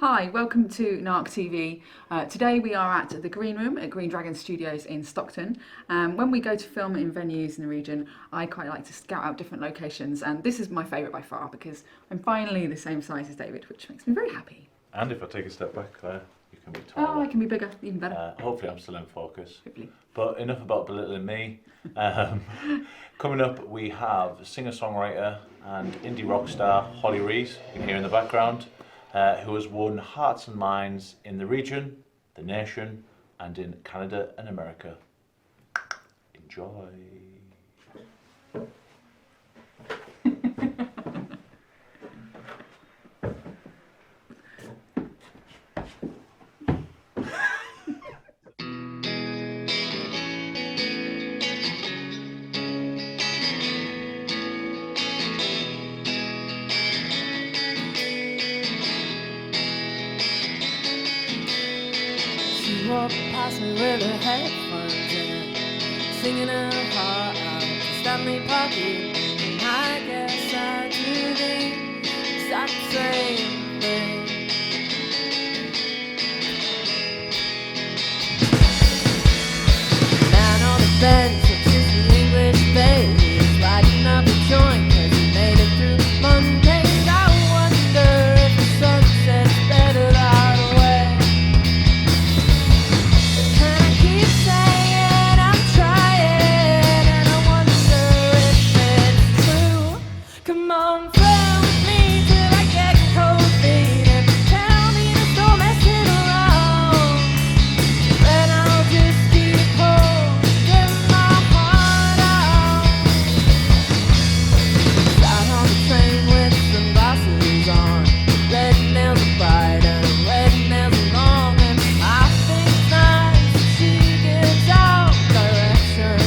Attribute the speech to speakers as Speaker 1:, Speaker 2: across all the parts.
Speaker 1: Hi, welcome to NARC TV. Today we are at the Green Room at Green Dragon Studios in Stockton. When we go to film in venues in the region, I quite like to scout out different locations, and this is my favourite by far because I'm finally the same size as David, which makes me very happy.
Speaker 2: And if I take a step back there, you can be
Speaker 1: Oh,
Speaker 2: taller.
Speaker 1: I can be bigger, even better.
Speaker 2: Hopefully I'm still in focus.
Speaker 1: Hopefully.
Speaker 2: But enough about belittling me. Coming up we have singer-songwriter and indie rock star Holly Rees, you can hear in the background, who has won hearts and minds in the region, the nation, and in Canada and America. Enjoy.
Speaker 3: She walked past me with her headphones in, singing her heart out to Stanley Parky. And I guess I do the exact same thing. Man on the bench, which is the English baby, is lighting up a joint 'cause he made it through Monday. I wonder if the sunset's better that way. And I keep saying I'm trying, and I wonder if it's true. Come on, fly with me till I get cold feet, and tell me to stop messing around. Then I'll just keep holding my heart out. Sat on the train with some glasses on, red nails are bright and red nails are long, and I think it's nice that she gives out direction.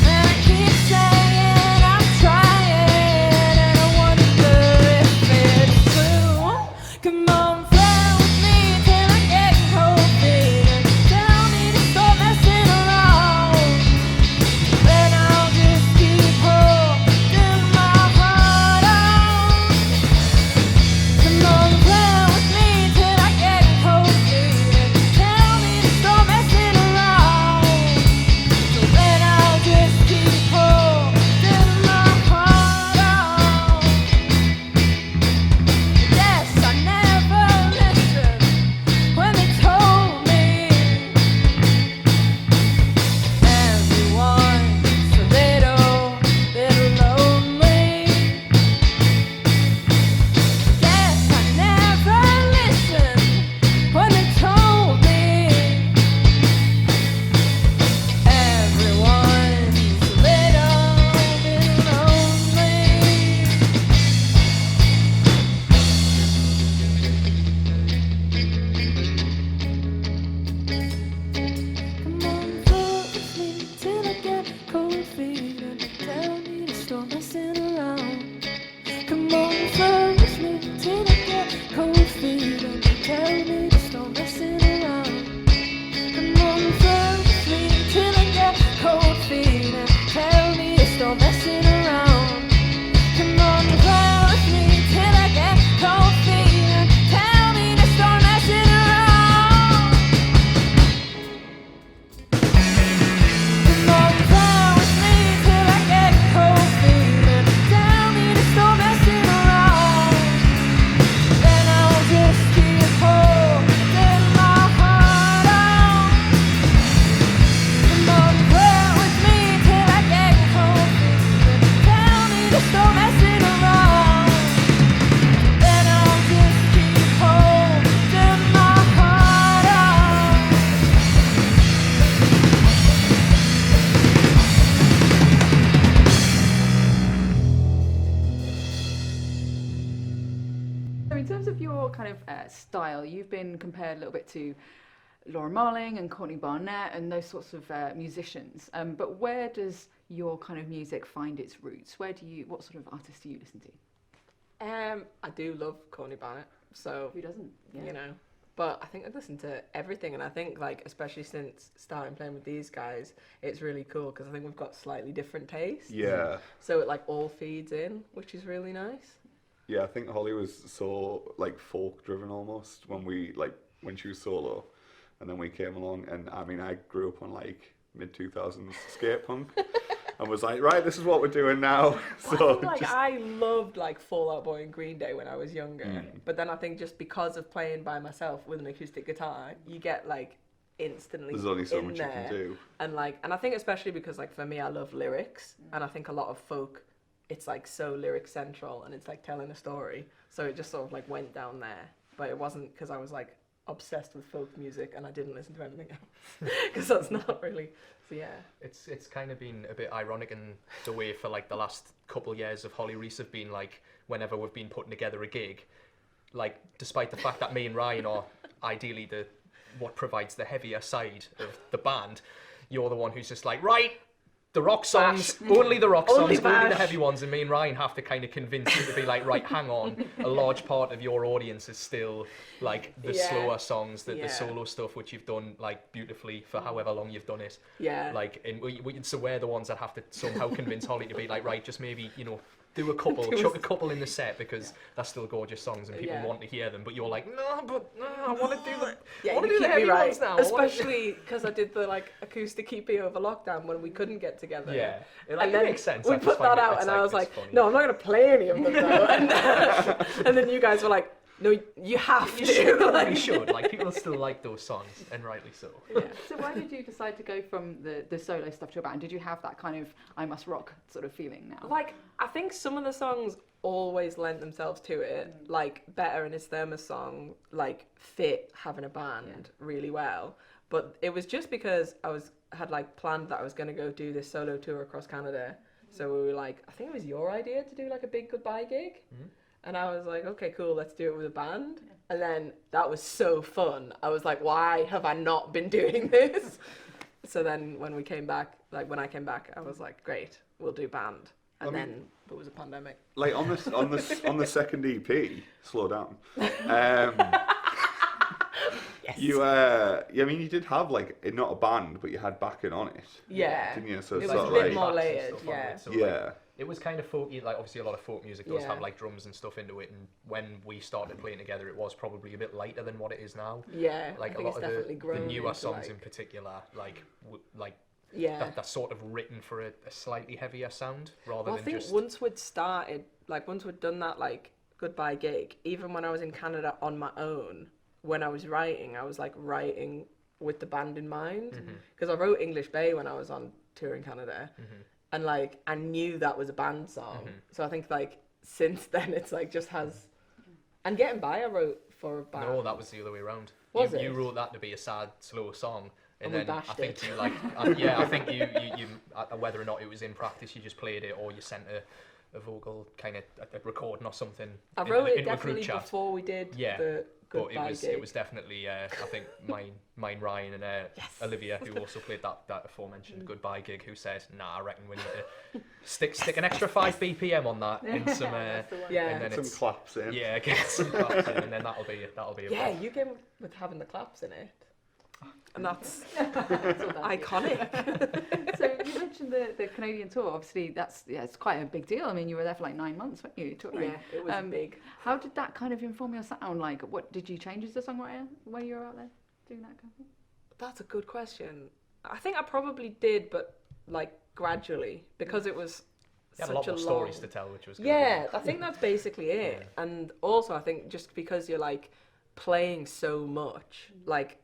Speaker 3: And I keep saying I'm trying, and I wonder if it's true. Come on, fly with me till I get cold feet, and tell me to stop messing around. Then I'll just keep holding my heart out. Come on, fly with me till I get cold feet, and tell me to stop messing around. So then I'll just keep holding my heart out. Yes, I never listened when they told me everyone's a little lonely. Yes, I never listened when they told me everyone's a little lonely. Come on, float with me till I get cold feet, and tell me to stop messing around. Come on, float with me till I get cold feet, and tell me to stop messing around. Come on, float with me till I get cold feet, and tell me to stop messing around. Come on, float with me till I get cold feet, and tell me to stop messing around. Come on, fly with me till I get cold feet, and tell me to stop messing around. Then I'll just keep holding my heart out. Come on, fly with me till I get cold feet, and tell me to stop messing around. Then I'll just keep holding my heart out.
Speaker 1: So in terms of your kind of style, you've been compared a little bit to Laura Marling and Courtney Barnett and those sorts of musicians. But where does your kind of music find its roots? What sort of artists do you listen to?
Speaker 4: I do love Courtney Barnett, so
Speaker 1: Who doesn't? Yeah.
Speaker 4: you know. But I think I listen to everything, and I think like especially since starting playing with these guys, it's really cool because I think we've got slightly different tastes.
Speaker 5: Yeah.
Speaker 4: So it like all feeds in, which is really nice.
Speaker 5: Yeah, I think Holly was so like folk driven almost when she was solo, and then we came along, and I mean I grew up on like mid-2000s skate punk, and was like, right, this is what we're doing now. So
Speaker 4: I think, I loved like Fall Out Boy and Green Day when I was younger, but then I think just because of playing by myself with an acoustic guitar, you get like instantly
Speaker 5: there's only so
Speaker 4: in
Speaker 5: much
Speaker 4: there.
Speaker 5: you can do.
Speaker 4: And I think especially because like for me, I love lyrics, and I think a lot of folk, it's like so lyric central, and it's like telling a story. So it just sort of like went down there, but it wasn't because I was like obsessed with folk music and I didn't listen to anything else because that's not really. So yeah,
Speaker 6: it's kind of been a bit ironic in the way for like the last couple years of Holly Rees have been like whenever we've been putting together a gig, like despite the fact that me and Ryan are ideally what provides the heavier side of the band, you're the one who's just like, right, the rock songs, only the rock songs, only the heavy ones, and me and Ryan have to kind of convince you to be like, right, hang on, a large part of your audience is still like the slower songs, the solo stuff, which you've done like beautifully for however long you've done it.
Speaker 4: Yeah.
Speaker 6: Like, and so we're the ones that have to somehow convince Holly to be like, right, just maybe, do a couple, chuck a couple in the set because that's still gorgeous songs and people want to hear them. But you're like, no, I want to do the heavy ones now.
Speaker 4: Especially because I did the like acoustic EP over lockdown when we couldn't get together.
Speaker 6: Yeah,
Speaker 4: and then
Speaker 6: makes sense.
Speaker 4: we put that out, and I was like, no, I'm not going to play any of them though. And then you guys were like, no, you have to.
Speaker 6: You should. Like, people still like those songs, and rightly so.
Speaker 1: Yeah. So why did you decide to go from the solo stuff to a band? Did you have that kind of I must rock sort of feeling now?
Speaker 4: Like, I think some of the songs always lent themselves to it. Like, Better and his Thermos song, like, fit having a band really well. But it was just because I had like planned that I was going to go do this solo tour across Canada. So we were like, I think it was your idea to do like a big goodbye gig. Mm-hmm. And I was like, okay, cool, let's do it with a band. Yeah. And then that was so fun. I was like, why have I not been doing this? So then when I came back, I was like, great, we'll do band. And then it was a pandemic.
Speaker 5: Like on the second EP, Slow Down.
Speaker 4: Yes.
Speaker 5: I mean, you did have like not a band, but you had backing on it.
Speaker 4: Yeah.
Speaker 5: Didn't you? So
Speaker 4: it
Speaker 5: it's
Speaker 4: was
Speaker 5: sort
Speaker 4: a
Speaker 5: of
Speaker 4: bit
Speaker 5: like,
Speaker 4: more layered. Yeah.
Speaker 6: So
Speaker 5: yeah.
Speaker 6: It was kind of folky, like obviously a lot of folk music does have like drums and stuff into it, and when we started playing together it was probably a bit lighter than what it is now.
Speaker 4: Yeah,
Speaker 6: like a lot of the newer songs in particular, that's sort of written for a slightly heavier sound rather than
Speaker 4: just... I think once we'd done that like goodbye gig, even when I was in Canada on my own, when I was writing, I was like writing with the band in mind, because I wrote English Bay when I was on tour in Canada. And like I knew that was a band song, so I think like since then it's like just has. And Getting By I wrote for a band.
Speaker 6: No, that was the other way around. You wrote that to be a sad, slow song, and then I think you like I think you whether or not it was in practice, you just played it or you sent a vocal kind of a recording or something.
Speaker 4: I wrote it definitely before we did the goodbye gig.
Speaker 6: It was definitely I think mine Ryan and Olivia, who also played that aforementioned goodbye gig, who said, nah, I reckon we need to stick an extra 5 BPM on that and some and then
Speaker 5: some claps in.
Speaker 6: Yeah, get some claps in, and then that'll be a
Speaker 4: you came with having the claps in it. And that's iconic.
Speaker 1: So you mentioned the Canadian tour. Obviously, it's quite a big deal. I mean, you were there for like 9 months, weren't you? Touring?
Speaker 4: Yeah, it was big.
Speaker 1: How did that kind of inform your sound? Like, what did you change as a songwriter when you were out there doing that kind of thing?
Speaker 4: That's a good question. I think I probably did, but like gradually, because it was
Speaker 6: such a lot more stories to tell, which was good.
Speaker 4: Yeah, I think that's basically it. Yeah. And also, I think just because you're like playing so much, like.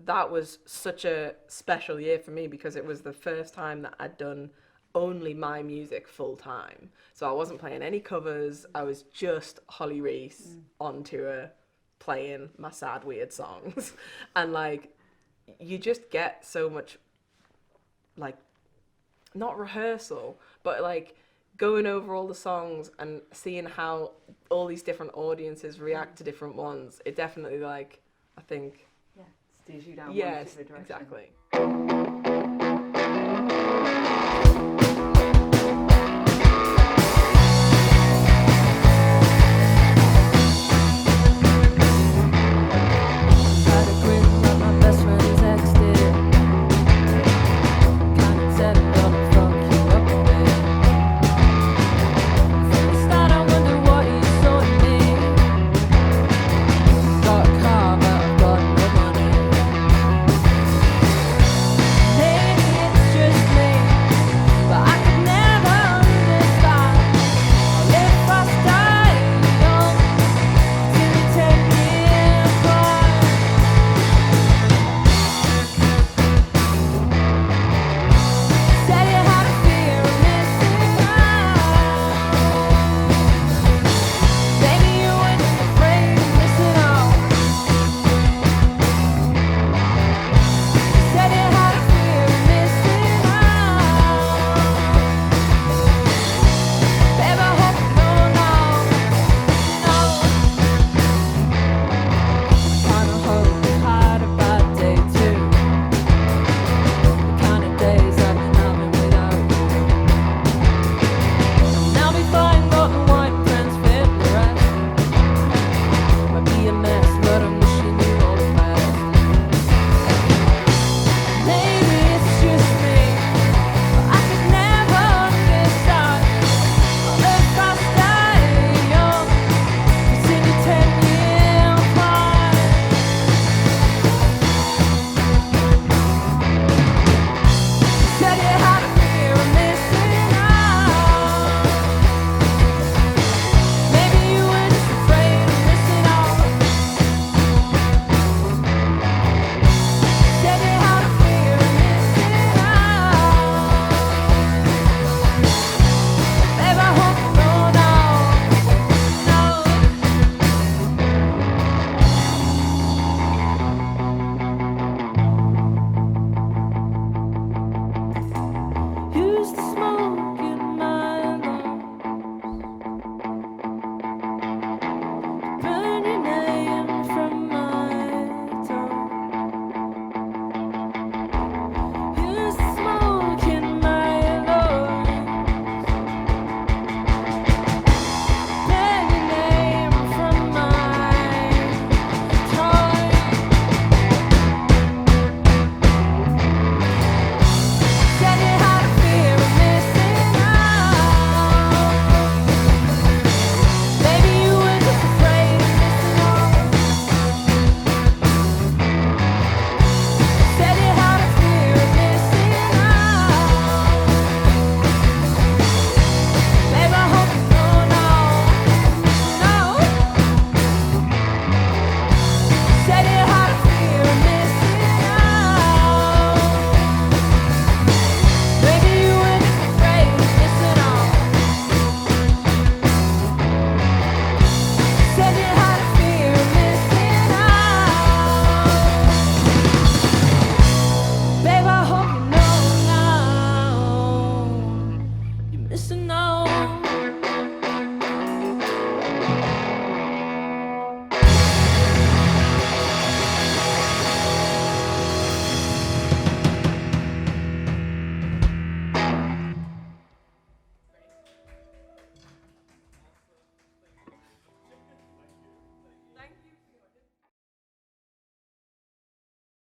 Speaker 4: That was such a special year for me because it was the first time that I'd done only my music full time. So I wasn't playing any covers. I was just Holly Rees on tour playing my sad, weird songs. And like, you just get so much, like, not rehearsal, but like going over all the songs and seeing how all these different audiences react to different ones. It definitely, like, I think...
Speaker 1: steers you down
Speaker 4: one
Speaker 1: particular direction.
Speaker 4: Exactly.